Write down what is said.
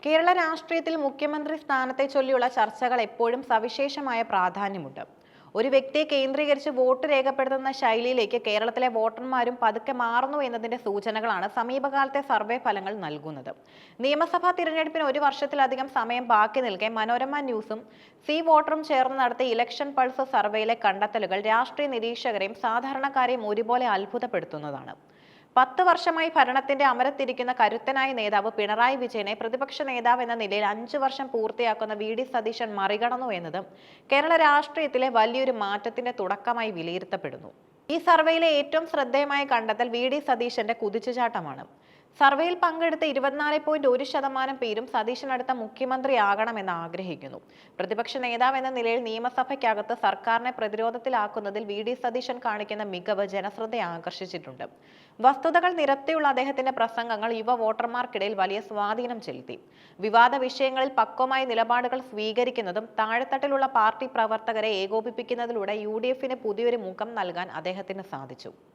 കേരള രാഷ്ട്രീയത്തിൽ മുഖ്യമന്ത്രി സ്ഥാനത്തെ ചൊല്ലിയുള്ള ചർച്ചകൾ എപ്പോഴും സവിശേഷമായ പ്രാധാന്യമുണ്ട്. ഒരു വ്യക്തിയെ കേന്ദ്രീകരിച്ച് വോട്ട് രേഖപ്പെടുത്തുന്ന ശൈലിയിലേക്ക് കേരളത്തിലെ വോട്ടർമാരും പതുക്കെ മാറുന്നു എന്നതിന്റെ സൂചനകളാണ് സമീപകാലത്തെ സർവേ ഫലങ്ങൾ നൽകുന്നത്. നിയമസഭാ തിരഞ്ഞെടുപ്പിന് ഒരു വർഷത്തിലധികം സമയം ബാക്കി നിൽക്കെ മനോരമ ന്യൂസും സി വോട്ടറും ചേർന്ന് നടത്തിയ ഇലക്ഷൻ പൾസ് സർവേയിലെ കണ്ടെത്തലുകൾ രാഷ്ട്രീയ നിരീക്ഷകരെയും സാധാരണക്കാരെയും ഒരുപോലെ അത്ഭുതപ്പെടുത്തുന്നതാണ്. 10 വർഷമായി ഭരണത്തിന്റെ അമരത്തിരിക്കുന്ന കരുത്തനായ നേതാവ് പിണറായി വിജയനെ പ്രതിപക്ഷ നേതാവ് എന്ന നിലയിൽ 5 വർഷം പൂർത്തിയാക്കുന്ന വി.ഡി. സതീശൻ മറികടന്നു എന്നത് കേരള രാഷ്ട്രീയത്തിലെ വലിയൊരു മാറ്റത്തിന്റെ തുടക്കമായി വിലയിരുത്തപ്പെടുന്നു. ഈ സർവേയിലെ ഏറ്റവും ശ്രദ്ധേയമായ കണ്ടെത്തൽ വി.ഡി. സതീശന്റെ കുതിച്ചുചാട്ടമാണ്. സർവേയിൽ പങ്കെടുത്ത 24.1% പേരും സതീശൻ അടുത്ത മുഖ്യമന്ത്രിയാകണമെന്ന് ആഗ്രഹിക്കുന്നു. പ്രതിപക്ഷ നേതാവ് എന്ന നിലയിൽ നിയമസഭയ്ക്കകത്ത് സർക്കാരിനെ പ്രതിരോധത്തിലാക്കുന്നതിൽ വി.ഡി. സതീശൻ കാണിക്കുന്ന മികവ് ജനശ്രദ്ധ ആകർഷിച്ചിട്ടുണ്ട്. വസ്തുതകൾ നിരത്തിയുള്ള അദ്ദേഹത്തിന്റെ പ്രസംഗങ്ങൾ യുവ വോട്ടർമാർക്കിടയിൽ വലിയ സ്വാധീനം ചെലുത്തി. വിവാദ വിഷയങ്ങളിൽ പക്വമായ നിലപാടുകൾ സ്വീകരിക്കുന്നതും താഴെത്തട്ടിലുള്ള പാർട്ടി പ്രവർത്തകരെ ഏകോപിപ്പിക്കുന്നതിലൂടെ യു.ഡി.എഫിന് പുതിയൊരു മുഖം നൽകാൻ അദ്ദേഹത്തിന് സാധിച്ചു.